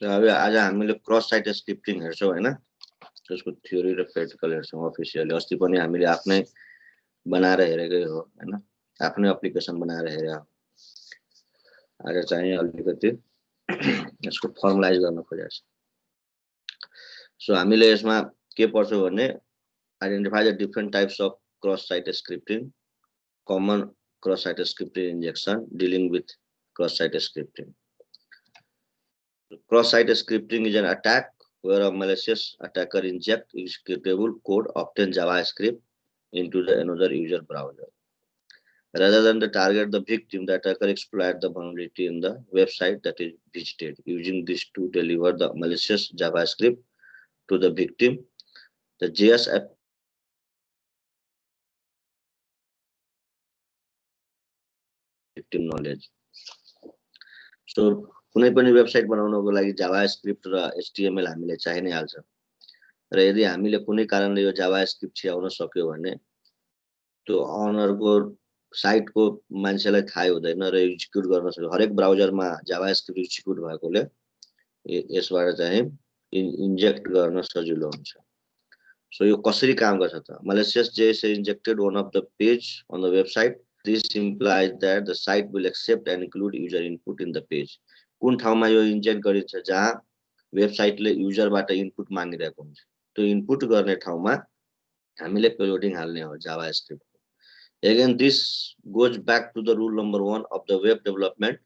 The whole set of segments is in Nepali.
अब आज हामीले क्रस साइट स्क्रिप्टिङ हेर्छौँ हैन, त्यसको थ्योरी र प्र्याक्टिकल हेर्छौँ अफिसियली। अस्ति पनि हामीले आफ्नै बनाएर हेरेकै हो हैन, आफ्नै एप्लिकेसन बनाएर हेरे हो। आज चाहिँ अलिकति यसको फर्मलाइज गर्न खोजेको छ। सो हामीले यसमा के पढ्छौँ भने identify the different types of cross site scripting, common cross site scripting injection, dealing with cross site scripting. Cross site scripting is an attack where a malicious attacker injects executable code, often JavaScript, into the another user browser. Rather than to target the victim, the attacker exploits the vulnerability in the website that is visited, using this to deliver the malicious JavaScript to the victim. The JS app victim knowledge. So कुनै पनि वेबसाइट बनाउनको लागि जावास्क्रिप्ट र एचटीएमएल हामीले चाहिए नै हाल्छ। र यदि हामीले कुनै कारणले यो जावास्क्रिप्ट छिराउन सक्यो भने त्यो अनरको साइटको मान्छेलाई थाहै हुँदैन र एक्जिक्युट गर्न सक्छ। हरेक ब्राउजरमा जावास्क्रिप्ट एक्जिक्युट भएकोले यसबाट चाहिँ इन्जेक्ट गर्न सजिलो हुन्छ। सो यो कसरी काम गर्छ त? malicious JS injected one of the page on the website. This implies that the site will accept and include user input in the page. कुन ठाउँमा यो इन्जेक्ट गरिन्छ जहाँ वेबसाइटले युजरबाट इनपुट मागिरहेको हुन्छ, त्यो इनपुट गर्ने ठाउँमा हामीले पेलोडिङ हाल्ने हो JavaScript. Again, this goes back to the rule number 1 of the web development: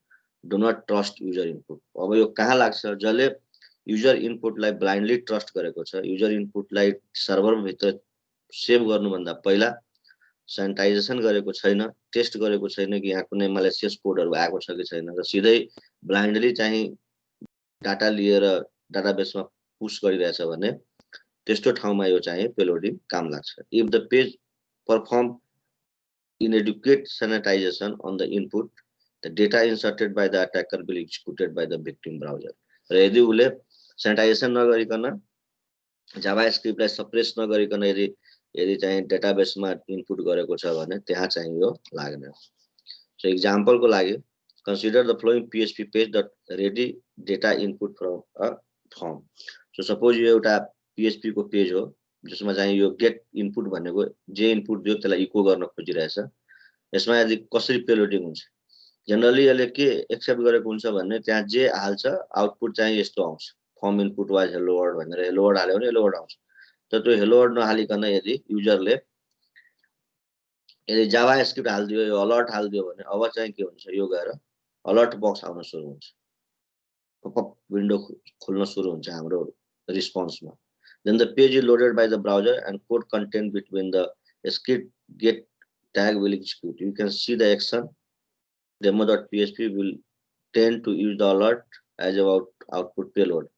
do not trust user input. अब यो कहाँ लाग्छ? जसले युजर इनपुटलाई ब्लाइन्डली ट्रस्ट गरेको छ, युजर इनपुटलाई सर्भर भित्र सेभ गर्नुभन्दा पहिला सेनिटाइजेसन गरेको छैन, टेस्ट गरेको छैन कि यहाँ कुनै malicious कोडहरु आएको छ कि छैन, र सिधै ब्लाइन्डली चाहिँ डाटा लिएर डाटाबेसमा पुश गरिरहेछ भने त्यस्तो ठाउँमा यो चाहिँ पेलोडिङ काम लाग्छ। If the page perform inadequate sanitization on the input, the data inserted by the attacker will be executed by the victim browser. र यदि उसले सेनिटाइजेसन नगरिकन जावास्क्रिप्टलाई सप्रेस नगरिकन यदि चाहिँ डेटाबेसमा इनपुट गरेको छ भने त्यहाँ चाहिँ यो लाग्ने। सो एक्जाम्पलको लागि consider the following PHP page that ready data input from a form. So suppose यो एउटा PHP को पेज हो जसमा चाहिँ यो गेट इनपुट भनेको जे इनपुट दियो त्यसलाई इको गर्न खोजिरहेछ। यसमा यदि कसरी पेलोडिङ हुन्छ, जनरली यसले के एक्सेप्ट गरेको हुन्छ भने त्यहाँ जे हाल्छ आउटपुट चाहिँ यस्तो आउँछ, form input was hello world भनेर हेलो वर्ल्ड हाल्यो भने हेलो वर्ल्ड आउँछ। तर त्यो हेलो वर्ल्ड नहालिकन यदि युजरले यदि जावास्क्रिप्ट हाल्दियो, यो अलर्ट हाल्दियो भने अब चाहिँ के हुन्छ, यो गएर अलर्ट बक्स आउन सुरु हुन्छ, पपअप विन्डो खुल्न सुरु हुन्छ हाम्रो रिस्पोन्समा। Then the page is loaded by the browser and code content between the script get tag will execute. You can see the action demo.php will tend to use the alert as about output payload.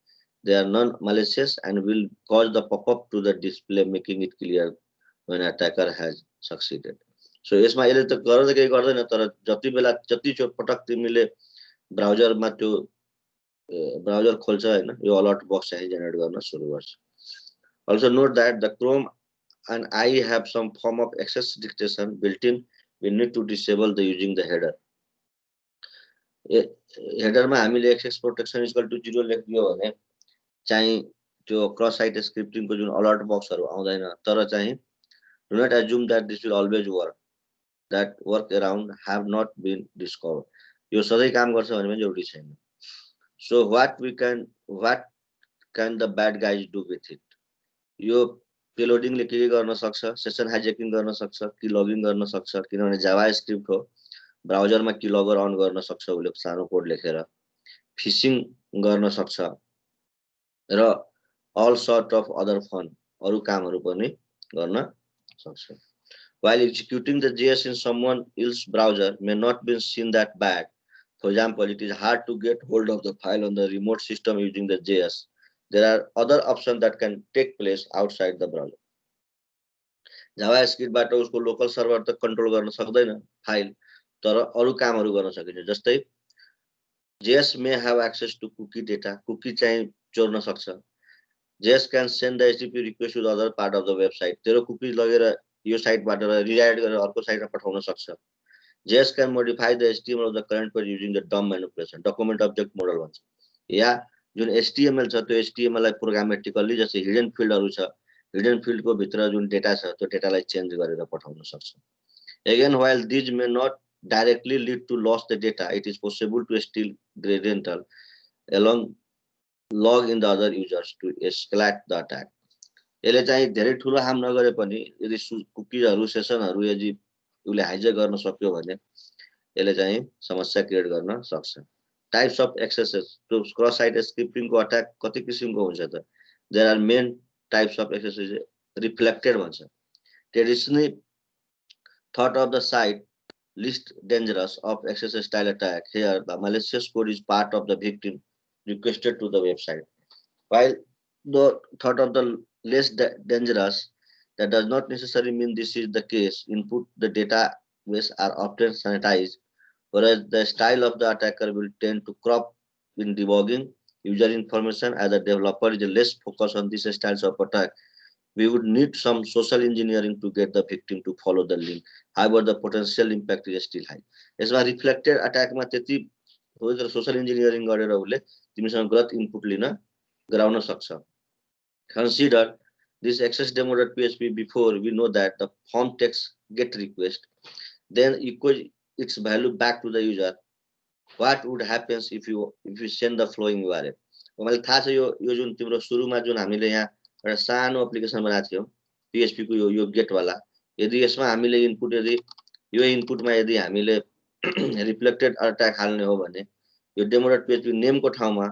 They are non-malicious and will cause the pop-up to the display, making it clear when attacker has succeeded. So यसमा यसले त गर्न त केही गर्दैन, तर जति बेला जति पटक तिमीले ब्राउजरमा त्यो ब्राउजर खोल्छ हैन, यो अलर्ट बक्स चाहिँ जेनेरेट गर्न सुरु गर्छ। Also note that the Chrome and I have some form of access dictation built in. We need to disable the using the header. Header मा हामीले access protection is equal to 0 लेखिदियो भने चाहिँ त्यो क्रस साइट स्क्रिप्टिङ को जुन अलर्ट बक्सहरु आउँदैन। तर चाहिँ do not assume that this will always work. That work around have not been discovered. यो सधैँ काम गर्छ भन्ने पनि जरुरी छैन। So what can the bad guys do with it? यो पेलोडिङले के गर्न सक्छ? सेसन हाइजैकिङ गर्न सक्छ, की लगिङ गर्न सक्छ, किनभने जावास्क्रिप्ट हो, ब्राउजरमा की लगर अन गर्न सक्छ उले सानो कोड लेखेर, फिशिङ गर्न सक्छ र all sort of other fun अरु कामहरु पनि गर्न सक्छ। While executing the JS in someone else's browser may not be seen that bad. For example, it is hard to get hold of the file on the remote system using the JS. There are other options that can take place outside the browser. JavaScript बाट उसको लोकल सर्भर त कन्ट्रोल गर्न सक्दैन फाइल, तर अरु कामहरु गर्न सकिन्छ। जस्तै JS may have access to cookie data, cookie चाहिँ चोर्न सक्छ। JS can send the HTTP request to the other part of the website. तेरो कुकी लगेर यो साइटबाट रिडाइरेक्ट गरेर अर्को साइटमा पठाउन सक्छ। JS can modify the HTML of the current page using the DOM manipulation, document object model भन्छ। या जुन HTML छ त्यो HTML लाई प्रोग्रामेटिकली जस्तै हिडन फिल्डहरु छ हिडन फिल्ड को भित्र जुन डेटा छ त्यो डेटालाई चेन्ज गरेर पठाउन सक्छ again while these may not directly lead to loss the data it is possible to steal gradient along log in the other users to escalate the attack यसले चाहिँ धेरै ठूलो हार्म नगरे पनि यदि कुकीहरु सेसनहरु यदि उले हाइजैक गर्न सक्यो भने यसले चाहिँ समस्या क्रिएट गर्न सक्छ types of accesses to cross site scripting को अट्याक कति किसिमको हुन्छ त there are main types of accesses reflected भन्छ traditionally thought of the site least dangerous of XSS style attack. Here, the malicious code is part of the victim requested to the website. While the thought of the less dangerous, that does not necessarily mean this is the case. Input the database are often sanitized, whereas the style of the attacker will tend to crop in debugging user information. As a developer is less focused on these styles of attack. We would need some social engineering to get the victim to follow the link. However, the potential impact is still high. यसमा रिफ्लेक्टेड अट्याकमा त्यति हो तर सोशल इन्जिनियरिङ गरेर उले तिमीसँग गलत इनपुट लिन गराउन सक्छ. Consider this access_demo.php before we know that the form text get request then equals its value back to the user. What would happen if you send the flowing URL? मलाई थाहा छ यो जुन तिम्रो सुरुमा जुन हामीले यहाँ एउटा सानो एप्लिकेसन बनाएको थियौ PHP को यो गेट वाला यदि यसमा हामीले इनपुट यदि यो इनपुटमा यदि हामीले रिफ्लेक्टेड अट्याक हाल्ने हो भने यो demo.php नेम को ठाउँमा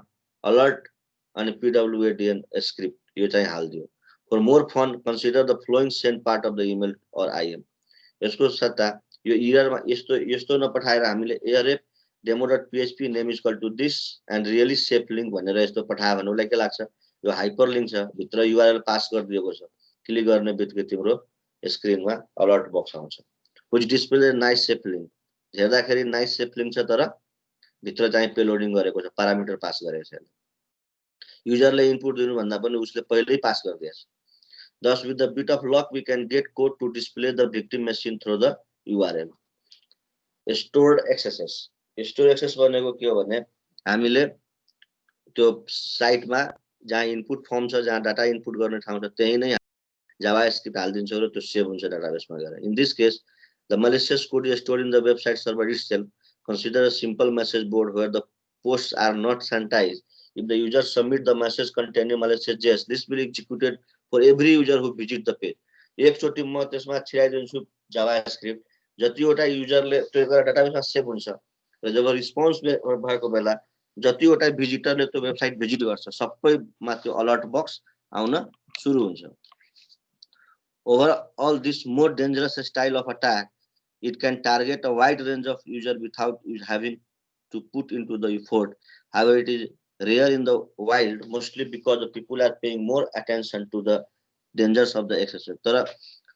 अलर्ट अनि pwadn स्क्रिप्ट यो चाहिँ हाल्दियो. For more fun consider the flowing send part of the email or IM. यसको सट्टा यो एररमा यस्तो नपठाएर हामीले array demo.php name is equal to this and really safe link भनेर यस्तो पठायो भने उलाई के लाग्छ यो हाइपरलिंक छ भित्र URL पास गरिदिएको छ क्लिक गर्ने बित्तिकै तिम्रो स्क्रिनमा अलर्ट बक्स आउँछ which displays a nice safe link हेर्दाखेरि nice safe link छ तर भित्र चाहिँ पेलोडिङ गरेको छ प्यारामिटर पास गरेको छ युजरले इनपुट दिनु भन्दा पनि उसले पहिल्यै pass गरिदिएछ. Thus with the bit of luck we can get code to display the victim machine through the URL. Stored accesses store access भनेको के हो भने हामीले त्यो साइटमा जहाँ इनपुट फर्म छ जहाँ डाटा इनपुट गर्ने ठाउँ छ त्यही नै जावास्क्रिप्ट हाल्दिन्छौ र त्यो सेभ हुन्छ डाटाबेसमा गएर. In this case the malicious code is stored in the website server itself. Consider a simple message board where the posts are not sanitized. If the user submit the message containing malicious JS, this will be executed for every user who visit the page. एकचोटी म त्यसमा छिराइदिन्छु जावास्क्रिप्ट जतिवटा युजरले त्यो गरेर डाटाबेसमा सेभ हुन्छ र जब रिस्पोन्स भएको बेला जतिवटा भिजिटरले त्यो वेबसाइट भिजिट गर्छ सबैमा त्यो अलर्ट बक्स आउन सुरु हुन्छ. Overall, this more dangerous style of attack, it can target a wide range of users without having to put into the effort. However, it is rare in the wild, mostly because the people are paying more attention to the dangers of the excess. तर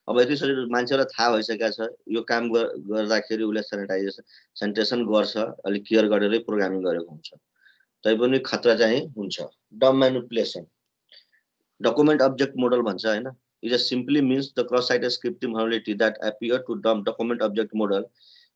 अब यति सजिलो मान्छेलाई थाहा भइसकेको छ यो काम गर्दाखेरि उले सैनिटाइजेसन गर्छ अलि केयर गरेरै प्रोग्रामिङ गरेको हुन्छ तैपनि खतरा चाहिँ हुन्छ. डम म्यानिपुलेसन डकुमेन्ट अब्जेक्ट मोडल भन्छ हैन. It just simply means the cross-site scripting vulnerability that appear to dump document object model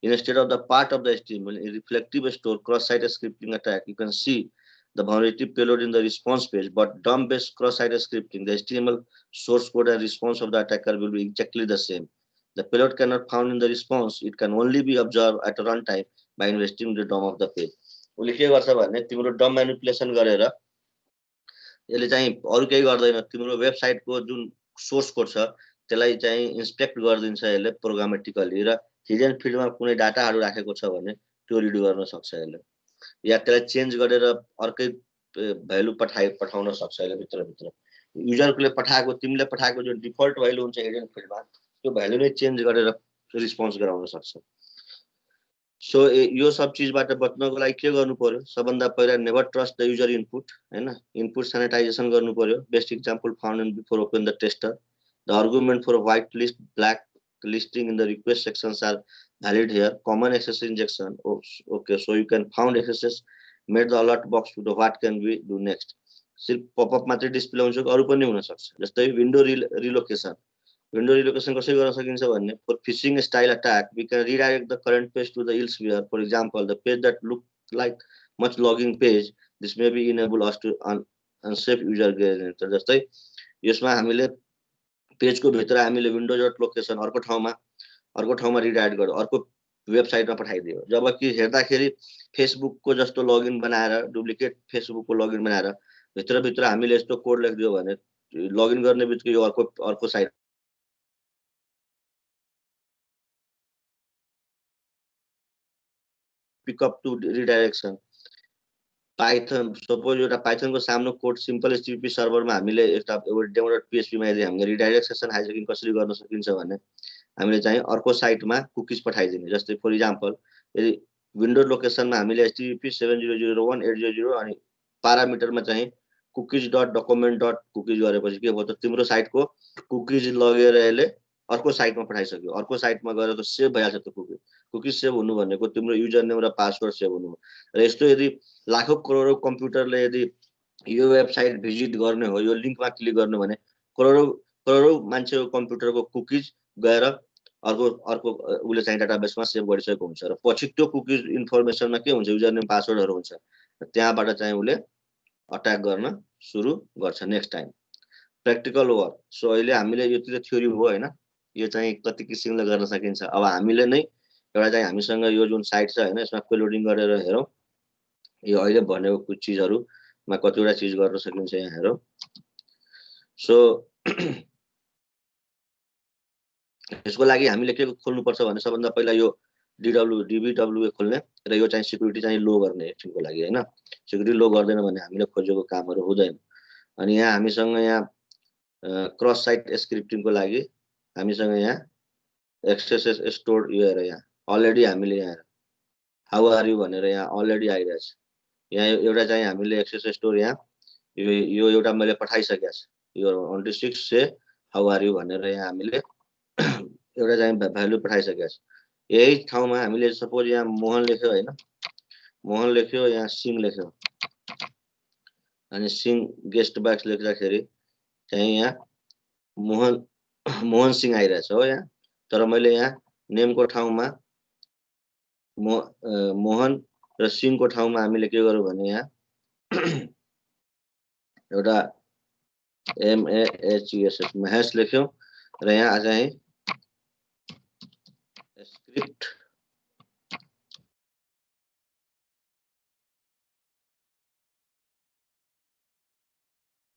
instead of the part of the HTML. In reflective store cross-site scripting attack, you can see the vulnerability payload in the response page, but DOM-based cross-site scripting, the HTML source code and response of the attacker will be exactly the same. The payload cannot found in the response. It can only be observed at a runtime by investigating the DOM of the page. उले के गर्छ भने तिम्रो डम म्यानिपुलेसन गरेर यसले चाहिँ अरु केही गर्दैन तिम्रो वेबसाइटको जुन सोर्स कोड छ त्यसलाई चाहिँ इन्स्पेक्ट गर्दिन्छ यसले प्रोग्रामेटिकली र हिडन फिल्डमा कुनै डाटाहरु राखेको छ भने त्यो रिड गर्न सक्छ यसले या त्यसलाई चेन्ज गरेर अर्कै भ्यालु पठाउन सक्छ यसले भित्र भित्र युजरले पठाएको तिमीले पठाएको जुन डिफल्ट भ्यालु हुन्छ हिडन फिल्डमा त्यो भ्यालु नै चेन्ज गरेर रिस्पोन्स गराउन सक्छ. सो यो सब चीजबाट बच्नको लागि के गर्नु पर्यो सबभन्दा पहिला never trust the user input हैन इनपुट सैनिटाइजेसन गर्नु पर्यो. Best example found in before open the tester the argument for white list black listing in the request sections are valid here. Common access injection okay so you can found accesses made the alert box to the what can we do next. सिर्फ पपअप मात्रै डिस्प्ले हुन्छ अरु पनि हुन सक्छ जस्तै विन्डो रिलोकेसन विन्डो रिलोकेसन कसरी गर्न सकिन्छ भन्ने for phishing style attack we can redirect the current page to the elsewhere. For example, the page that look like much logging page this may be enable as to unsafe user get. जस्तै यसमा हामीले पेजको भित्र हामीले विन्डो डट लोकेसन अर्को ठाउँमा रिडाइरेक्ट गर्यो, अर्को वेबसाइटमा पठाइदियो। जबकि हेर्दाखेरि फेसबुकको जस्तो लगइन बनाएर डुप्लिकेट फेसबुकको लगइन बनाएर भित्र हामीले यस्तो कोड लेखिदियो भने लगइन गर्ने बित्तिकै यो अर्को site pickup to redirection. Python suppose एउटा पाइथनको सामनो कोड सिम्पल एचटीटीपी सर्भरमा हामीले एउटा demo.php मा यदि हामीले रिडाइरेक्ट सेसन हाइजैकिङ कसरी गर्न सकिन्छ भने हामीले चाहिँ अर्को साइटमा कुकीज पठाइदिने। जस्तै फर इक्जाम्पल यदि विन्डो लोकेसनमा हामीले http 7001.800 अनि प्यारामिटरमा चाहिँ cookies dot document dot cookies गरेपछि के भयो त तिम्रो साइटको कुकीज लगेर यसले अर्को साइटमा पठाइसक्यो। अर्को साइटमा गएर त सेभ भइहाल्छ त्यो कुकीज सेभ हुनु भनेको तिम्रो युजर नेम र पासवर्ड सेभ हुनु। र यस्तो यदि लाखौं करोडौं कम्प्युटरले यदि यो वेबसाइट भिजिट गर्ने हो, यो लिङ्कमा क्लिक गर्नु भने करोडौं मान्छेको कम्प्युटरको कुकीज गएर अर्को उसले चाहिँ डाटाबेसमा सेभ गरिसकेको हुन्छ र पछि त्यो कुकीज इन्फर्मेसनमा के हुन्छ युजर नेम पासवर्डहरू हुन्छ। त्यहाँबाट चाहिँ उसले अट्याक गर्न सुरु गर्छ next time. Practical work. So अहिले हामीले यो त थ्योरी हो हैन, यो चाहिँ कति किसिमले गर्न सकिन्छ। अब हामीले नै एउटा चाहिँ हामीसँग यो जुन साइट छ हैन यसमा पेलोडिङ गरेर हेरौँ यो अहिले भनेको चिजहरुमा कतिवटा चिज गर्न सकिन्छ यहाँ हेरौँ। सो यसको लागि हामीले के खोल्नु पर्छ भने सबभन्दा पहिला यो DBWA खोल्ने र यो चाहिँ सिक्युरिटी चाहिँ लो गर्ने एकछिनको लागि हैन। सिक्युरिटी लो गर्दैन भने हामीले खोजेको कामहरु हुँदैन। अनि यहाँ हामीसँग यहाँ क्रस साइट स्क्रिप्टिङको लागि हामीसँग यहाँ एक्सएसएस स्टोर यो हेर यहाँ अलरेडी हामीले यहाँ हाउ आर यु भनेर यहाँ अलरेडी आइरहेछ। यहाँ एउटा चाहिँ हामीले एक्सएसएस स्टोर यहाँ यो एउटा मैले पठाइसकेको छु। यो 26 से हाउ आर यु भनेर यहाँ हामीले एउटा चाहिँ भ्यालु पठाइसकेको छु। यही ठाउँमा हामीले सपोज यहाँ मोहन लेख्यो हैन, मोहन लेख्यो यहाँ सिंह लेख्यो अनि सिंह गेस्ट बक्स लेख्दाखेरि चाहिँ यहाँ मोहन सिंह आइरहेछ हो यहाँ। तर मैले यहाँ नेमको ठाउँमा मोहन र सिंहको ठाउँमा हामीले के गर्यौं भने यहाँ एउटा MAHES महेश लेख्यौं र यहाँ चाहिँ स्क्रिप्ट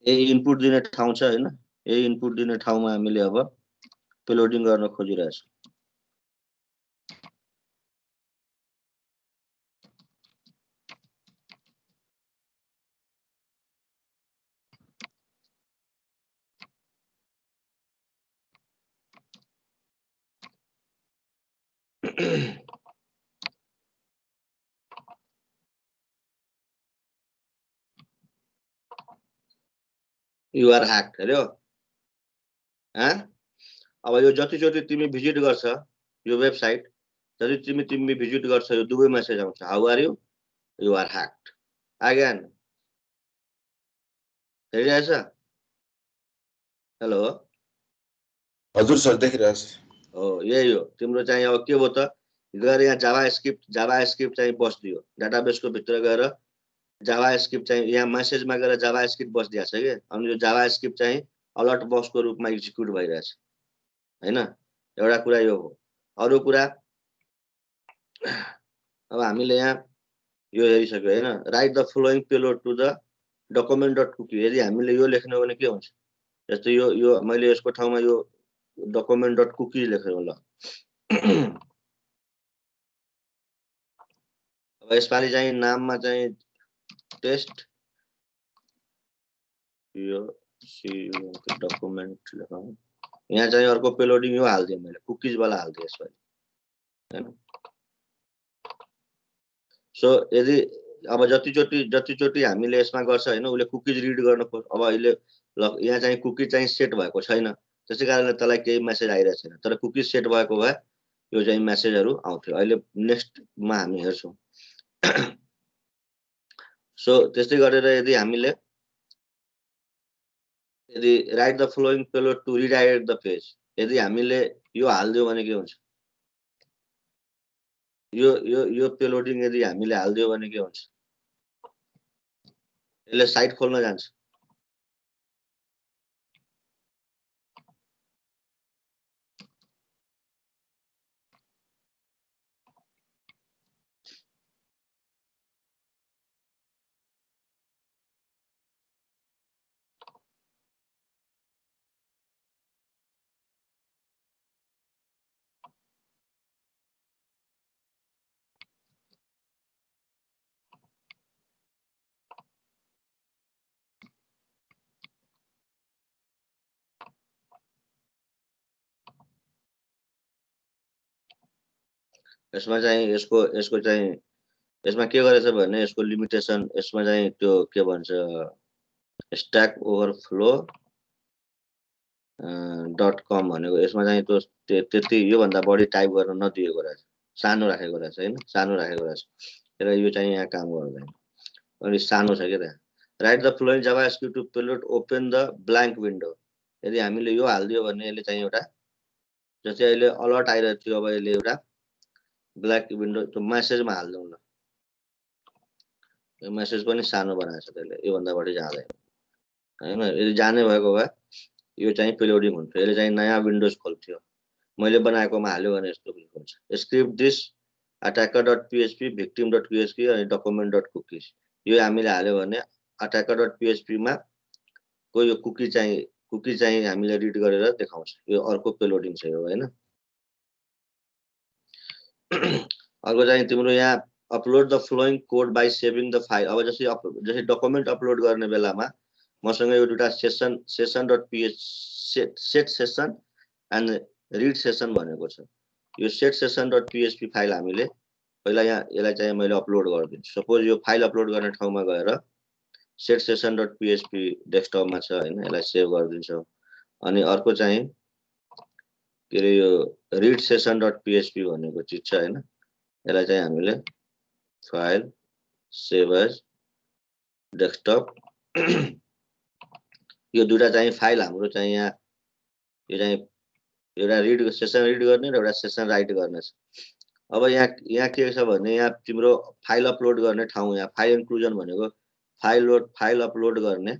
यही इनपुट दिने ठाउँ छ हैन, यही इनपुट दिने ठाउँमा हामीले अब पेलोडिङ गर्न खोजिरहेछौं। यु आर ह्याक्ड हेर्यो अब यो जतिचोटि तिमी भिजिट गर्छ यो वेबसाइट जति तिमी भिजिट गर्छ यो दुवै मेसेज आउँछ how are you you are hacked. Again हेरिरहेछ? हेलो हजुर सर देखिरहेछ। हो यही हो तिम्रो चाहिँ अब के भयो त गएर यहाँ जावास्क्रिप्ट चाहिँ बस्दियो डाटाबेसको भित्र गएर जावास्क्रिप्ट चाहिँ यहाँ मेसेजमा गएर जावास्क्रिप्ट बस्दिया छ के। अनि यो जावास्क्रिप्ट चाहिँ अलर्ट बक्सको रूपमा एक्जिक्युट भइरहेछ हैन। एउटा कुरा यो हो। अरु कुरा अब हामीले यहाँ यो हेरिसक्यो हैन। Write the following payload to the document dot cookie. यदि हामीले यो लेख्नु भने के हुन्छ जस्तै यो मैले यसको ठाउँमा यो डकुमेन्ट डट कुकी लेखेँ ल। अब यसपालि चाहिँ नाममा चाहिँ टेस्ट यो डकुमेन्ट लेखौँ। यहाँ चाहिँ अर्को पेलोडिङ यो हाल्दिएँ मैले कुकीज वाला हाल्दिएँ यसपालि हैन। सो यदि अब जतिचोटि हामीले यसमा गर्छ हैन उले कुकीज रिड गर्न खोज्छ। अब अहिले यहाँ चाहिँ कुकी चाहिँ सेट भएको छैन त्यसै कारणले तँलाई केही मेसेज आइरहेको छैन। तर कुकीज सेट भएको भए यो चाहिँ मेसेजहरु आउँथ्यो। अहिले नेक्स्टमा हामी हेर्छौं। सो त्यस्तै गरेर यदि write the following payload to redirect the page यदि हामीले यो हाल्दियो भने के हुन्छ यो पेलोडिङ यदि हामीले हाल्दियो भने के हुन्छ यसले साइट खोल्न जान्छ। यसमा चाहिँ यसको चाहिँ यसमा के गरेछ भने यसको लिमिटेसन यसमा चाहिँ त्यो के भन्छ स्ट्याक ओभरफ्लो .com भनेको यसमा चाहिँ त्यो त्यति यो भन्दा बढी टाइप गर्न नदिएको रहेछ, सानो राखेको रहेछ हैन, सानो राखेको रहेछ। र यो चाहिँ यहाँ काम गर्दैन, अनि सानो छ के त्यहाँ। Write the following JavaScript to payload open the blank window. यदि हामीले यो हाल्दियो भने यसले चाहिँ एउटा जस्तै अहिले अलर्ट आइरहेको थियो, अब यसले एउटा ब्ल्याक विन्डो त्यो मेसेजमा हाल्दिउँ ल। यो मेसेज पनि सानो बनाएको छ त्यसले, यो भन्दा बढी जाँदैन हैन। यदि जाने भएको भए यो चाहिँ पेलोडिङ हुन्थ्यो, यसले चाहिँ नयाँ विन्डोज खोल्थ्यो। मैले बनाएकोमा हाल्यो भने यस्तो हुन्छ स्क्रिप्ट दिस attacker.php victim.php अनि document.cookies। यो हामीले हाल्यो भने attacker.php मा को यो कुकी चाहिँ हामीले रिड गरेर देखाउँछ। यो अर्को पेलोडिङ छ यो हैन। अर्को चाहिँ तिम्रो यहाँ upload the following code by saving the file. अब जसै डकुमेन्ट अपलोड गर्ने बेलामा मसँग यो दुटा सेसन.php set session and read session भनेको छ। यो सेट सेसन.php फाइल हामीले पहिला यहाँ यसलाई चाहिँ मैले अपलोड गरिदिन्छु। सपोज यो फाइल अपलोड गर्ने ठाउँमा गएर सेट सेसन.php डेस्कटपमा छ हैन, यसलाई सेभ गरिदिन्छौँ। अनि अर्को चाहिँ के अरे यो रिड सेसन.php भनेको चिज छ हैन, यसलाई चाहिँ हामीले फाइल सेभ एज डेस्कटप यो दुटा चाहिँ फाइल हाम्रो चाहिँ यहाँ यो चाहिँ एउटा रिड सेसन रिड गर्ने र एउटा सेसन राइट गर्ने छ। अब यहाँ के छ भने यहाँ तिम्रो फाइल अपलोड गर्ने ठाउँ, यहाँ फाइल इन्क्लुजन भनेको फाइल अपलोड गर्ने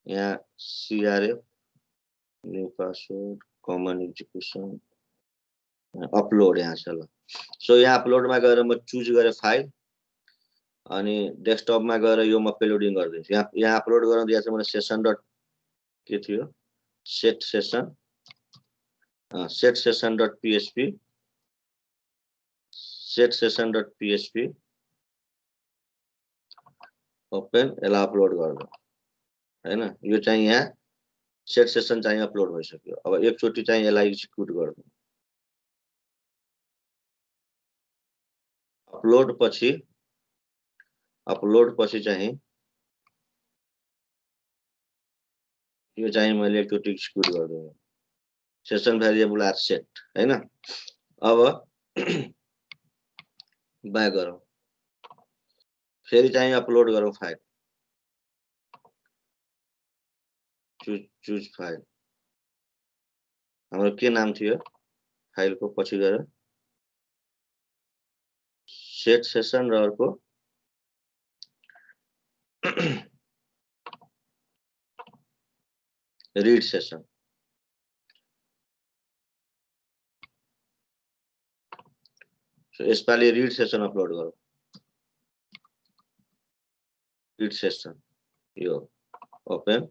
यहाँ CRF new password common execution upload यहाँ छ ल। सो यहाँ अपलोडमा गएर म चुज गरेँ फाइल अनि डेस्कटपमा गएर यो म पेलोडिङ गरिदिन्छु। यहाँ अपलोड गर्न दिएको छ मैले सेसन डट के थियो सेट सेसन.php सेट सेसन.php ओपन यसलाई अपलोड गर्नु हैन। यो चाहिँ यहाँ सेट सेसन चाहिँ अपलोड भइसक्यो। अब एकचोटि चाहिँ यसलाई एक्जिक्युट गर्नु। अपलोड पछि चाहिँ यो चाहिँ मैले एकचोटि एक्जिक्युट गर्दिएँ। सेसन भेरिएबल आर सेट हैन। अब ब्याक गरौँ, फेरि चाहिँ अपलोड गरौँ फाइल, चुज फाइल। हाम्रो के नाम थियो फाइलको, पछि गएर सेट सेसन र अर्को रिड सेसन। सो यसपालि रिड सेसन अपलोड गरौँ। रिड सेसन यो ओपन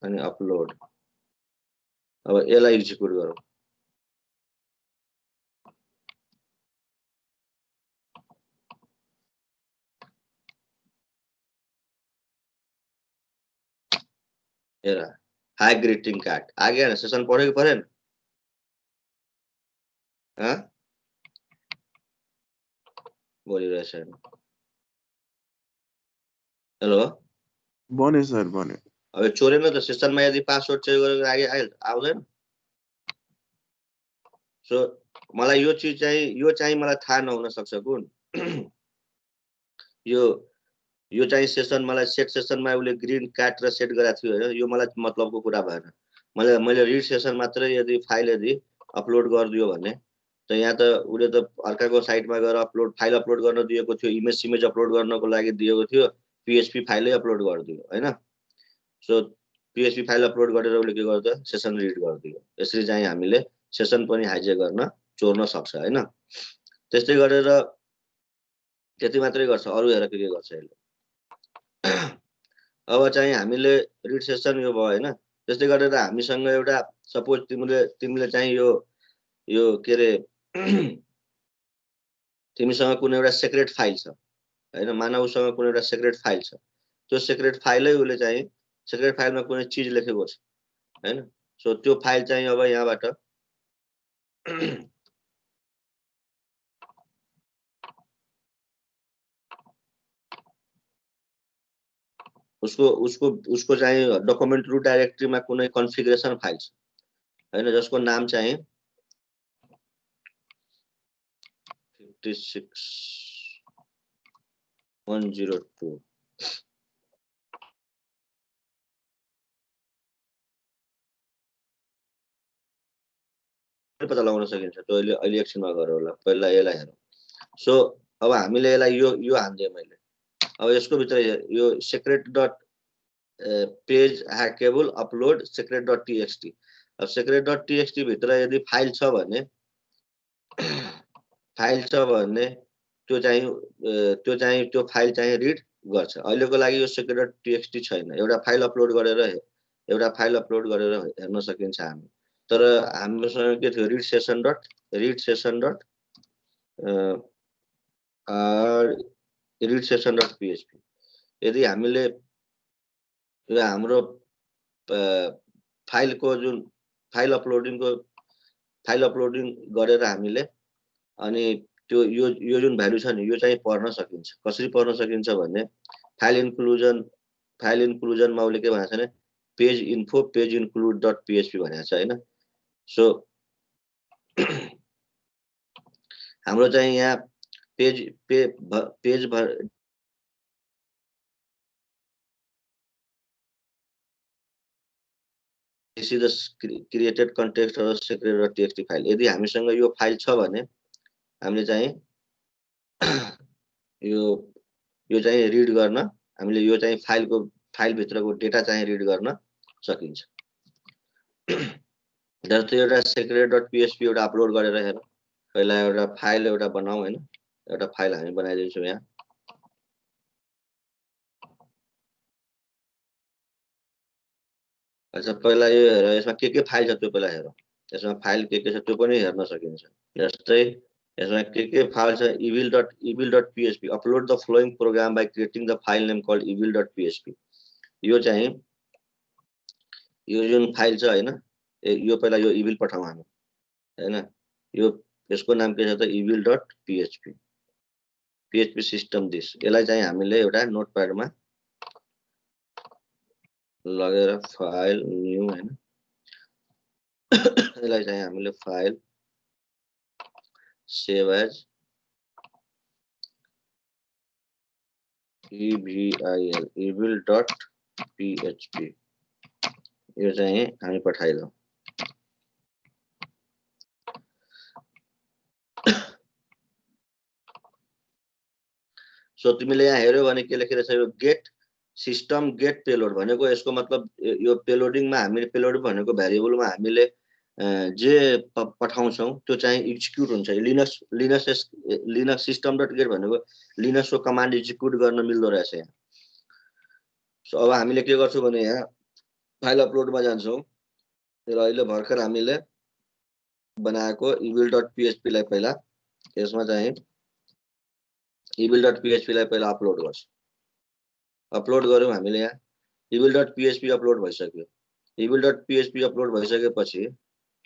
अनि अपलोड। अब यसलाई एक्जिक्युट गरौँ। हेर हाई ग्रीटिङ कार्ड आ गया ना। सेसन पढ्यो कि पढेन? बोलिरहेछ। हेलो बन्यो सर बन्यो। अब चोरेन त सेसनमा यदि पासवर्ड चेक गरेर आउँदैन। सो मलाई यो चिज चाहिँ मलाई थाहा नहुन सक्छ कुन यो चाहिँ सेसन मलाई सेट सेसनमा उसले ग्रीन कार्ड र सेट गरेको थियो हैन। यो मलाई मतलबको कुरा भएन। मैले रिड सेसन मात्रै यदि फाइल यदि अपलोड गरिदियो भने त यहाँ त उसले त अर्काको साइटमा गएर फाइल अपलोड गर्न दिएको थियो, इमेज सिमेज अपलोड गर्नको लागि दिएको थियो, PHP फाइलै अपलोड गरिदियो हैन। सो PHP फाइल अपलोड गरेर उसले के गर्छ, सेसन रिड गरिदियो। यसरी चाहिँ हामीले सेसन पनि हाइजेक गर्न चोर्न सक्छ हैन। त्यस्तै गरेर त्यति मात्रै गर्छ, अरु हेर के गर्छ यसले। अब चाहिँ हामीले रिड सेसन यो भयो हैन। त्यस्तै गरेर हामीसँग एउटा सपोज तिमीले चाहिँ यो के रे तिमीसँग कुनै एउटा सिक्रेट फाइल छ हैन, मानवसँग कुनै एउटा सिक्रेट फाइल छ, त्यो सिक्रेट फाइलै उसले चाहिँ सिक्रेट फाइलमा कुनै चीज लेखेको छ हैन। सो त्यो फाइल चाहिँ अब यहाँबाट उसको चाहिँ डकुमेन्ट रुट डाइरेक्टरीमा कुनै कन्फिगरेसन फाइल छ हैन, जसको नाम चाहिँ 56102 पत्ता लगाउन सकिन्छ। त्यो अहिले एकछिनमा गरौँ होला, पहिला यसलाई हेरौँ। सो अब हामीले यसलाई यो हान्दिएँ मैले। अब यसको भित्र यो secret dot page ह्याकेबल upload secret dot txt। अब secret डट txt भित्र यदि फाइल छ भने त्यो फाइल चाहिँ रिड गर्छ। अहिलेको लागि यो secret डट txt छैन। एउटा फाइल अपलोड गरेर हेर्न सकिन्छ हामी। तर हामीसँग के थियो, रिड सेसन डट PHP। यदि हामीले यो हाम्रो फाइलको जुन फाइल अपलोडिङ गरेर हामीले अनि त्यो यो जुन भ्यालु छ नि यो चाहिँ पढ्न सकिन्छ। कसरी पढ्न सकिन्छ भने फाइल इन्क्लुजनमा उसले के भनेको छ भने page info page include dot PHP भनेको छ हैन। सो हाम्रो चाहिँ यहाँ page this is the created context or secret or txt file. यदि हामीसँग यो फाइल छ भने हामीले चाहिँ यो चाहिँ रिड गर्न, हामीले यो चाहिँ फाइल भित्रको डेटा चाहिँ रिड गर्न सकिन्छ। जस्तै एउटा secret डट PHP एउटा अपलोड गरेर हेर। पहिला एउटा फाइल एउटा बनाऊ हैन। एउटा फाइल हामी बनाइदिन्छौँ यहाँ। अच्छा पहिला यो हेर, यसमा के फाइल छ त्यो पहिला हेर। यसमा फाइल के छ त्यो पनि हेर्न सकिन्छ। जस्तै यसमा के फाइल छ, evil dot PHP upload the following program by creating the file name called evil dot PHP। यो चाहिँ यो जुन फाइल छ हैन, यो पहिला यो evil पठाउँ हामी हैन। यसको नाम के छ त evil dot PHP। PHP system this. यसलाई चाहिँ हामीले एउटा नोटप्याडमा लगेर फाइल न्यू हैन, यसलाई चाहिँ हामीले file save as evil dot PHP यो चाहिँ हामी पठाइदियौँ। सो तिमीले यहाँ हेर्यौ भने के लेखेर छ, यो गेट सिस्टम गेट पेलोड भनेको यसको मतलब यो पेलोडिङमा हामीले पेलोड भनेको भेरिएबलमा हामीले जे पठाउँछौँ त्यो चाहिँ एक्जिक्युट हुन्छ। लिनक्स सिस्टम डट गेट भनेको लिनक्सको कमान्ड एक्जिक्युट गर्न मिल्दो रहेछ यहाँ। सो अब हामीले के गर्छौँ भने यहाँ फाइल अपलोडमा जान्छौँ र अहिले भर्खर हामीले बनाएको evil डट PHP लाई पहिला यसमा चाहिँ evil डट PHP लाई पहिला अपलोड गर्छौँ। अपलोड गर्यौँ हामीले यहाँ evil डट PHP अपलोड भइसक्यो। evil डट PHP अपलोड भइसकेपछि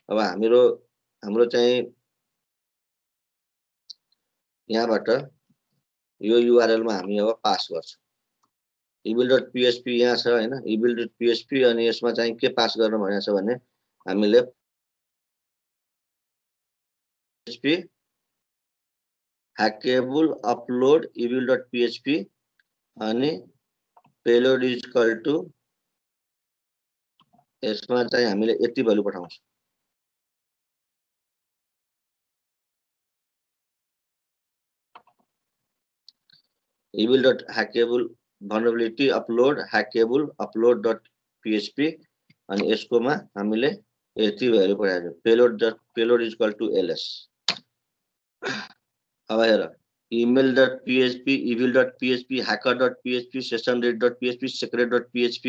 अब हाम्रो चाहिँ यहाँबाट यो URL मा हामी अब पास गर्छौँ। evil डट PHP यहाँ छ हैन, evil डट PHP अनि यसमा चाहिँ के पास गर्न भनेको छ भने हामीले PHP hackable upload evil dot PHP अनि पेलोड इज इक्वल टु यसमा चाहिँ हामीले यति भ्यालु पठाउँछौँ। evil dot hackable vulnerability upload hackable upload dot php अनि यसकोमा हामीले यति भ्यालु पठाएको payload is equal to ls. अब हेर email.php evil.php hacker.php sessionread.php secret.php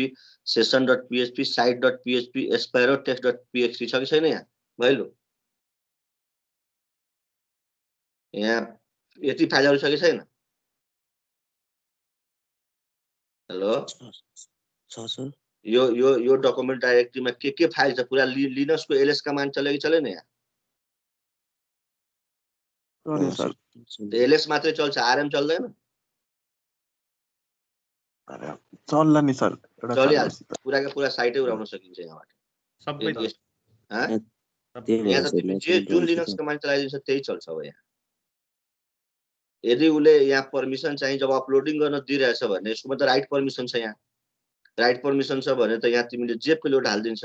session.php site.php aspiro text.php छ कि छैन यहाँ भइलो यहाँ यति फाइलहरु छ कि छैन हेलो सर यो डकुमेन्ट डाइरेक्टरीमा के फाइल छ पुरा लिनक्सको ls कमान्ड चल्यो कि चलेन यहाँ सर ls मात्रै चल्छ rm चल्दैन चल्ला नि सर चलिहाल्छ पुराको पुरा साइटै उडाउन सकिन्छ यहाँबाट सबै यहाँ त तिमी जुन लिनक्स कमान्ड चलाइदिन्छ त्यही चल्छ अब यहाँ यदि उले यहाँ पर्मिसन चाहिँ जब अपलोडिङ गर्न दिइरहेछ भने यसको मतलब राइट पर्मिसन छ यहाँ राइट पर्मिसन छ भने त यहाँ तिमीले जे पेलोड हाल्दिन्छ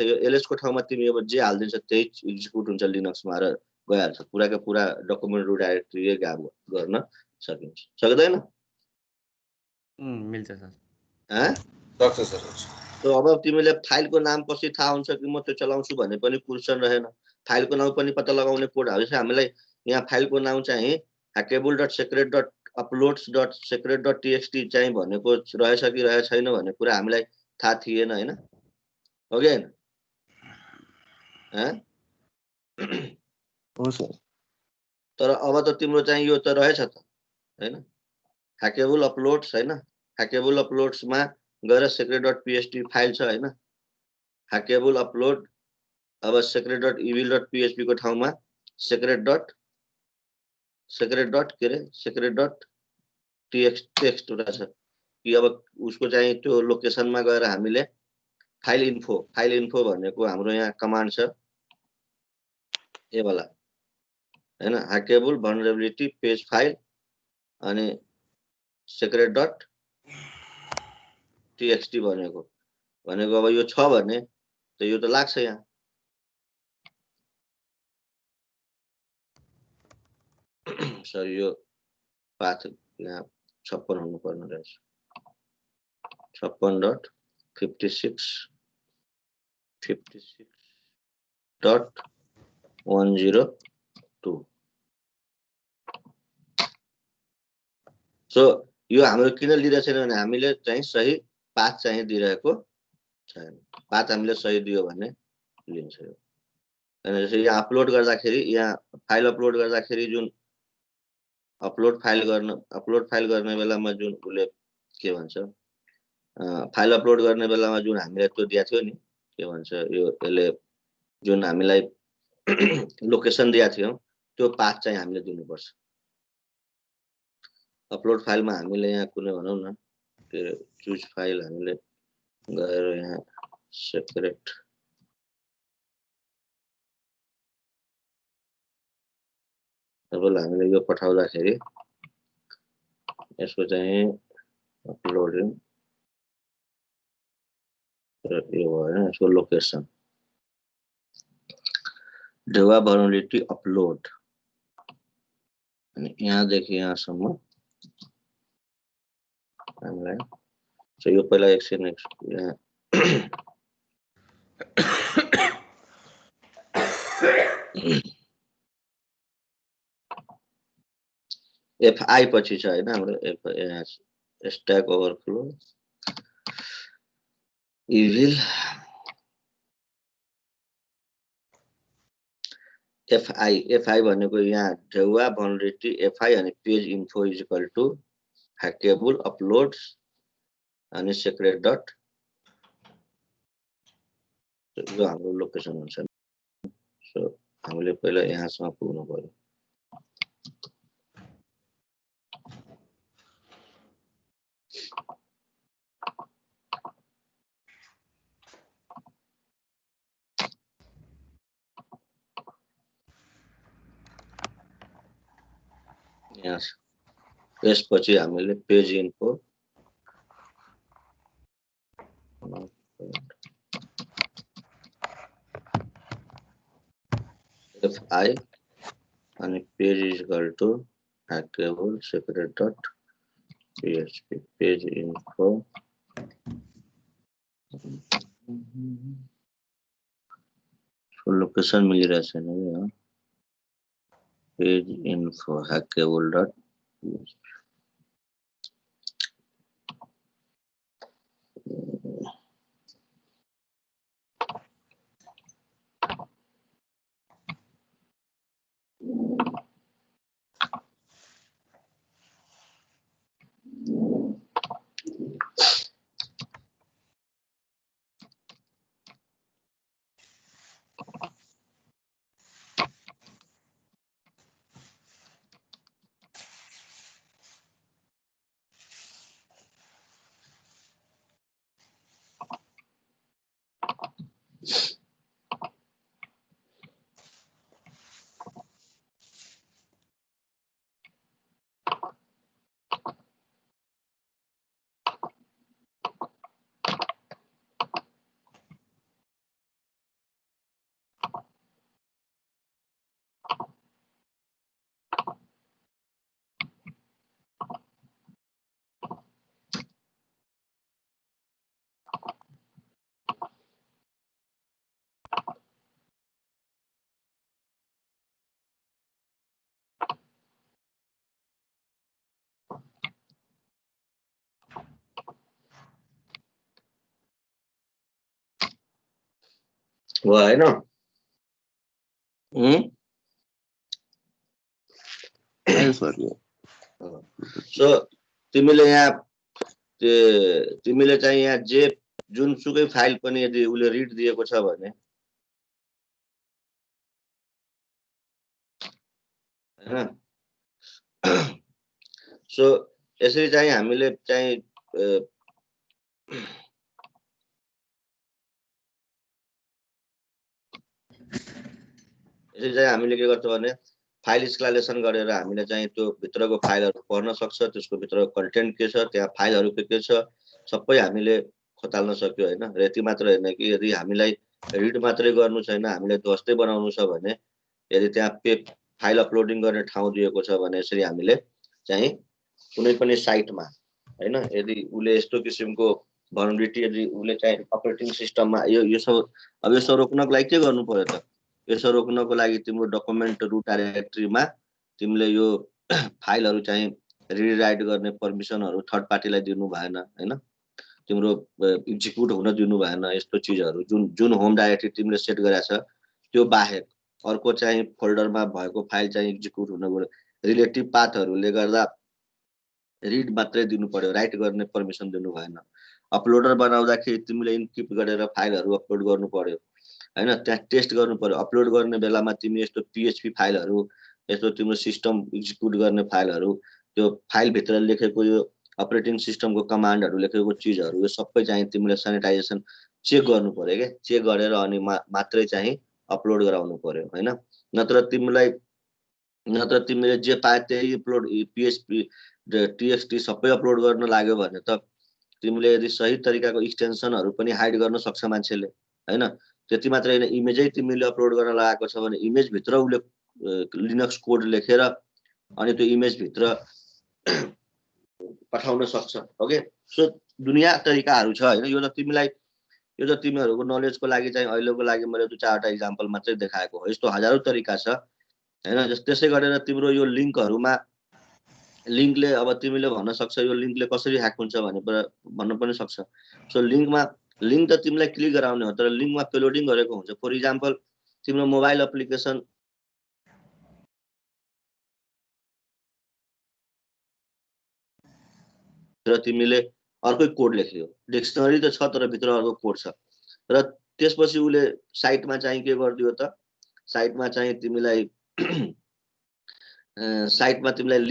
यो ls को ठाउँमा तिमी अब जे हाल्दिन्छ त्यही एक्जिक्युट हुन्छ लिनक्समा र गइहाल्छ पुराको पुरा डकुमेन्टहरु डाइरेक्टली गाब गर्न सकिन्छ सक्दैन मिल्छ सर सक्छ सर तो अब तिमीले फाइलको नाम कसरी थाहा हुन्छ कि म त्यो चलाउँछु भने पनि क्वेशन रहेन फाइलको नाम पनि पत्ता लगाउने कोड हाल्छ हामीलाई यहाँ फाइलको नाम चाहिँ hackable.secret.uploads.secret.txt चाहिँ भनेको रहेछ कि रहेछ छैन भन्ने कुरा हामीलाई थाहा थिएन हैन हो कि हैन हो सर तर अब त तिम्रो चाहिँ यो त रहेछ त हैन hackable uploads हैन hackable uploads मा गएर secret.php फाइल छ हैन hackable upload अब secret.evil.php को ठाउँमा secret.txt रहेछ कि अब उसको चाहिँ त्यो लोकेसनमा गएर हामीले फाइल इन्फो भनेको हाम्रो यहाँ कमान्ड छ ए वाला हैन hackable vulnerability page file अनि secret.txt भनेको अब यो छ भने त यो त लाग्छ यहाँ सर यो पाथ यहाँ 56 हुनु पर्ने रहेछ 56.56.102 सो यो हाम्रो किन लिइरहेको छैन भने हामीले चाहिँ सही पाथ चाहिँ दिइरहेको छैन पाथ हामीले सही दियो भने लिन्छ यो हैन जस्तै यहाँ अपलोड गर्दाखेरि यहाँ फाइल अपलोड गर्दाखेरि जुन अपलोड फाइल गर्ने बेलामा जुन उले के भन्छ फाइल अपलोड गर्ने बेलामा जुन हामीले त्यो दिएको थियो नि के भन्छ यो यसले जुन हामीलाई लोकेसन दिएको थियो त्यो पाथ चाहिँ हामीले दिनुपर्छ अपलोड फाइलमा हामीले यहाँ कुनै भनौं न के चुज फाइल हामीले गएर यहाँ सेपरेट हामीले यो पठाउँदाखेरि यसको चाहिँ अपलोडिङ यो भएन यसको लोकेसन डेवा vulnerability अपलोड अनि यहाँदेखि यहाँसम्म हामीलाई चाहिँ यो पहिला एकछिन यहाँ fi पछि छ हैन हाम्रो स्ट्याक ओभरफ्लो evil fi भनेको यहाँ डेवा vulnerability fi अनि page info is equal to hackable uploads अनि secret dot यो हाम्रो लोकेसन हुन्छ सो हामीले पहिला यहाँसम्म पुग्नु पर्यो यसपछि हामीले पेज इन्फो fi अनि page is equal to hackable secret.php page info location मिलिरहेको छैन है पेज इन्फो hackable.php हो हैन आयो सर सो तिमीले यहाँ तिमीले चाहिँ यहाँ जे जुनसुकै फाइल पनि यदि उले रिड दिएको छ भने हैन सो यसरी चाहिँ हामीले चाहिँ यसरी चाहिँ हामीले के गर्छौं भने फाइल इन्स्टलेसन गरेर हामीले चाहिँ त्यो भित्रको फाइलहरु पढ्न सक्छ त्यसको भित्रको कन्टेन्ट के छ त्यहाँ फाइलहरु के छ सबै हामीले खोताल्न सक्यो हैन र यति मात्र हैन कि यदि हामीलाई रिड मात्रै गर्नु छैन हामीले ध्वस्तै बनाउनु छ भने यदि त्यहाँ फाइल अपलोडिङ गर्ने ठाउँ दिएको छ भने यसरी हामीले चाहिँ कुनै पनि साइटमा हैन यदि उले यस्तो किसिमको भनरेबिलिटी यदि उले चाहिँ अपरेटिङ सिस्टममा यो सब अब यो सब रोक्नको लागि के गर्नु पर्यो त यसो रोक्नको लागि तिम्रो डकुमेन्ट रुट डाइरेक्टरीमा तिमीले यो फाइलहरु चाहिँ रिराइट गर्ने पर्मिसनहरु थर्ड पार्टीलाई दिनु भएन हैन तिम्रो एक्जिक्युट हुन दिनु भएन यस्तो चीजहरु जुन होम डाइरेक्टरी तिमीले सेट गरेछ त्यो बाहेक अर्को चाहिँ फोल्डरमा भएको फाइल चाहिँ एक्जिक्युट हुन गयो रिलेटिभ पाथहरुले गर्दा रिड मात्रै दिनु पर्यो राइट गर्ने पर्मिसन दिनु भएन अपलोडर बनाउँदाखेरि तिमीले इन्क्रिप्ट गरेर फाइलहरु अपलोड गर्नु पर्यो हैन त्यहाँ टेस्ट गर्नु पर्यो अपलोड गर्ने बेलामा तिमी यस्तो पीएचपी फाइलहरु यस्तो तिम्रो सिस्टम एक्जिक्युट गर्ने फाइलहरु त्यो फाइल भित्र लेखेको यो अपरेटिङ सिस्टमको कमान्डहरु लेखेको चीजहरु यो सबै चाहिँ तिमीले सैनिटाइजेसन चेक गर्नु पर्यो के चेक गरेर अनि मात्रै चाहिँ अपलोड गराउनु पर्यो हैन नत्र तिमीले जे पाए त्यही अपलोड पीएचपी टीएक्सटी सबै अपलोड गर्न लाग्यो भने त तिमीले यदि सही तरिकाको एक्सटेन्सनहरु पनि हाइड गर्न सक्छ मान्छेले हैन त्यति मात्र हैन इमेजै तिमीले अपलोड गर्न लागेको छ भने इमेज भित्र उले लिनक्स कोड लेखेर अनि त्यो इमेज भित्र पठाउन सक्छ ओके सो दुनिया तरिकाहरु छ हैन यो त तिमीहरुको नलेजको लागि चाहिँ अहिलेको लागि मैले दुई चारवटा एक्जाम्पल मात्रै देखाएको हो यस्तो हजारौं तरिका छ हैन त्यसै गरेर तिम्रो यो लिंकहरुमा लिंकले अब तिमीले भन्न सक्छ यो लिंकले कसरी ह्याक हुन्छ भने भन्न पनि सक्छ सो लिंक त तिमीलाई क्लिक गराउने हो तर लिंकमा पेलोडिङ गरेको हुन्छ फर एक्जाम्पल तिम्रो मोबाइल एप्लिकेसन र तिमीले अर्कै कोड लेख्यो डिक्सनरी त छ तर भित्र अर्को कोड छ र त्यसपछि उले साइटमा चाहिँ के गर्दियो त साइटमा चाहिँ तिमीलाई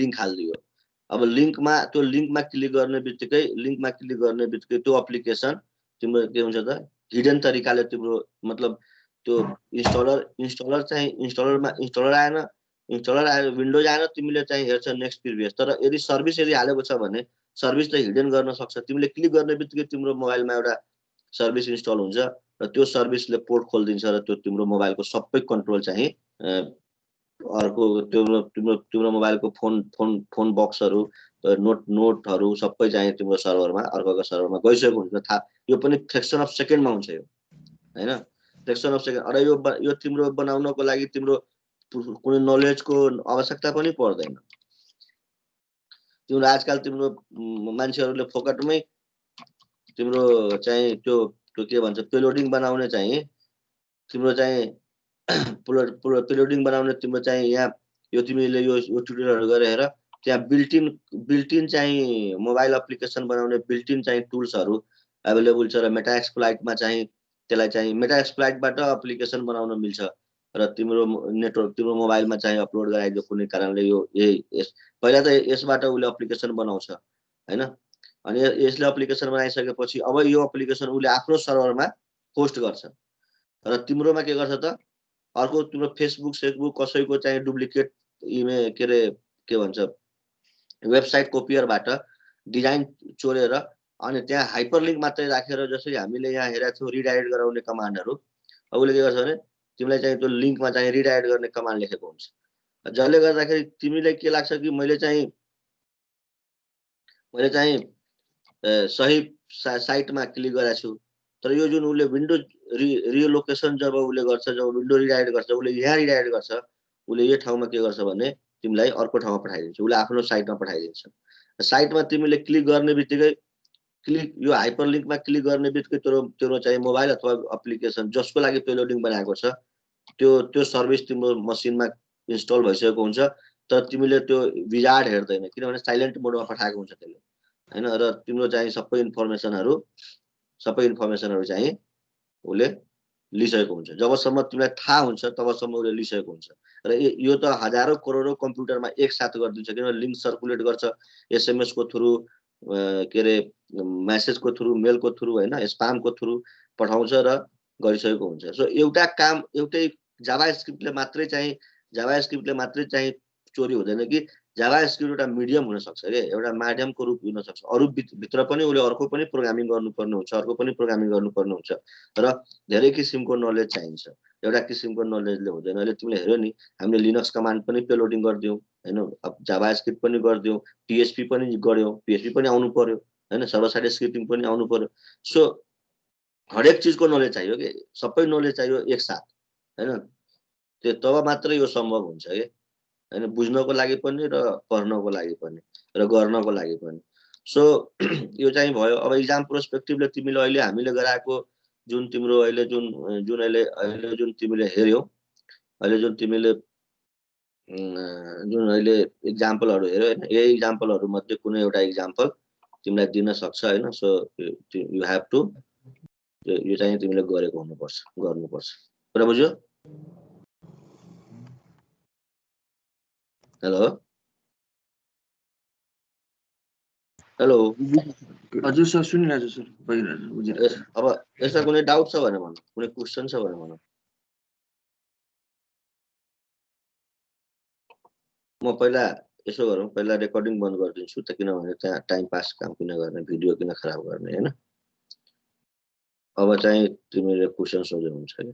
लिंक हाल्दियो अब लिंकमा क्लिक गर्ने बित्तिकै त्यो एप्लिकेसन तिम्रो के हुन्छ त हिडन तरिकाले तिम्रो मतलब त्यो इन्स्टलर आयो विन्डोज आएन तिमीले चाहिँ हेर्छ नेक्स्ट प्रिभियस तर यदि सर्भिस हालेको छ भने सर्भिस त हिडन गर्न सक्छ तिमीले क्लिक गर्ने बित्तिकै तिम्रो मोबाइलमा एउटा सर्भिस इन्स्टल हुन्छ र त्यो सर्भिसले पोर्ट खोल्दिन्छ र त्यो तिम्रो मोबाइलको सबै कन्ट्रोल चाहिँ अर्को तिम्रो तिम्रो तिम्रो मोबाइलको फोन बक्सहरू नोटहरू सबै चाहिँ तिम्रो सर्भरमा अर्कोको सर्भरमा गइसकेको हुन्छ थाहा यो पनि फ्रेक्सन अफ सेकेन्डमा हुन्छ यो हैन फ्रेक्सन अफ सेकेन्ड अरे यो तिम्रो बनाउनको लागि तिम्रो कुनै नलेजको आवश्यकता पनि पर्दैन तिम्रो आजकल तिम्रो मान्छेहरूले फोकटमै तिम्रो चाहिँ त्यो के भन्छ पेलोडिङ बनाउने चाहिँ तिम्रो चाहिँ पेलोडिङ बनाउने तिम्रो चाहिँ यहाँ यो तिमीले यो ट्युटोरियलहरु गरेर त्यहाँ बिल्ट इन चाहिँ मोबाइल एप्लिकेसन बनाउने बिल्ट इन चाहिँ टुल्सहरु अवेलेबल छ र मेटाएक्सप्लॉइटमा चाहिँ त्यसलाई चाहिँ मेटाएक्सप्लॉइटबाट एप्लिकेसन बनाउन मिल्छ र तिम्रो नेटवर्क तिम्रो मोबाइलमा चाहिँ अपलोड गराइदियो कुनै कारणले यो पहिला त यसबाट उले एप्लिकेसन बनाउँछ हैन अनि यसले एप्लिकेसन बनाइसकेपछि अब यो एप्लिकेसन उले आफ्नो सर्भरमा होस्ट गर्छ र तिम्रोमा के गर्छ त अर्को तिम्रो फेसबुक कसैको चाहिँ डुप्लिकेट इमेल के भन्छ वेबसाइट कोपियरबाट डिजाइन चोरेर अनि त्यहाँ हाइपरलिंक मात्रै राखेर जसरी हामीले यहाँ हेरेका छौं रिडाइरेक्ट गराउने कमान्डहरु अब उले के गर्छ भने तिमीलाई चाहिँ त्यो लिंकमा चाहिँ रिडाइरेक्ट गर्ने कमान्ड लेखेको हुन्छ जसले गर्दाखेरि तिमीलाई के लाग्छ कि मैले चाहिँ सही साइटमा क्लिक गरेको छु तर यो जुन उले विन्डो रिलोकेसन जब उले गर्छ जब विन्डो रिडाइरेक्ट गर्छ उले यहाँ रिडाइरेक्ट गर्छ उले यो ठाउँमा के गर्छ भने तिमीलाई अर्को ठाउँमा पठाइदिन्छ उले आफ्नो साइटमा पठाइदिन्छ साइटमा तिमीले क्लिक गर्ने बित्तिकै यो हाइपरलिंकमा क्लिक गर्ने बित्तिकै तिम्रो चाहिँ मोबाइल अथवा एप्लिकेसन जसको लागि पेलोडिङ बनाएको छ त्यो सर्भिस तिम्रो मसिनमा इन्स्टल भइसकेको हुन्छ तर तिमीले त्यो विजार्ड हेर्दैन किनभने साइलेन्ट मोडमा पठाएको हुन्छ त्यसले हैन र तिम्रो चाहिँ सबै इन्फर्मेसनहरु चाहिँ उले लिइसकेको हुन्छ जबसम्म तिमीलाई थाहा हुन्छ तबसम्म उले लिइसकेको हुन्छ र यो त हजारौं करोडौं कम्प्युटरमा एकसाथ गरिदिन्छ किनभने लिंक सर्कुलेट गर्छ एसएमएस को थ्रु मेसेजको थ्रु मेलको थ्रु हैन स्पामको थ्रु पठाउँछ र गरिसकेको हुन्छ सो एउटा काम एउटै जावास्क्रिप्टले मात्रै चाहिँ चोरी हुँदैन कि जावास्क्रिप्ट एउटा मिडियम हुन सक्छ के एउटा माध्यमको रूप हुन सक्छ अरु भित्र पनि उले अर्को पनि प्रोग्रामिङ गर्नुपर्ने हुन्छ अर्को पनि प्रोग्रामिङ गर्नुपर्ने हुन्छ र धेरै किसिमको नलेज चाहिन्छ एउटा किसिमको नलेजले हुँदैन अहिले तिमीले हेर्यो नि हामीले लिनक्स कमान्ड पनि पेलोडिङ गर्दियौ हैन जावास्क्रिप्ट पनि गर्दियौ पीएचपी पनि गर्यौ पीएचपी पनि आउनु पर्यो हैन सर्भर साइड स्क्रिप्टिङ पनि आउनु पर्यो सो हरेक चीजको नलेज चाहियो के सबै नलेज चाहियो एकसाथ हैन त्यो तब मात्र यो सम्भव हुन्छ के हैन बुझ्नको लागि पनि र पढ्नको लागि पनि र गर्नको लागि पनि सो यो चाहिँ भयो अब एक्जाम पर्सपेक्टिभले तिमीले अहिले हामीले गराएको जुन तिम्रो अहिले जुन तिमीले हेर्यौ अहिले जुन तिमीले जुन अहिले एक्जाम्पलहरु हेर्यो हैन यही एक्जाम्पलहरु मध्ये कुनै एउटा एक्जाम्पल तिमीलाई दिन सक्छ हैन सो यु हैव टु यो चाहिँ तिमीले गरेको गर्नुपर्छ कुरा बुझ्यो हेलो हजुर सर सुनिरहेछु सर भइरहेछ बुझिरहेछु अब यसमा कुनै डाउट छ भने भन्नु कुनै क्वेशन छ भने भन्नु म पहिला यसो गरौँ पहिला रेकर्डिङ बन्द गरिदिन्छु त किनभने त्यहाँ टाइम पास काम किन गर्ने भिडियो किन खराब गर्ने हैन अब चाहिँ तिमीले क्वेशन सोध्नु हुन्छ के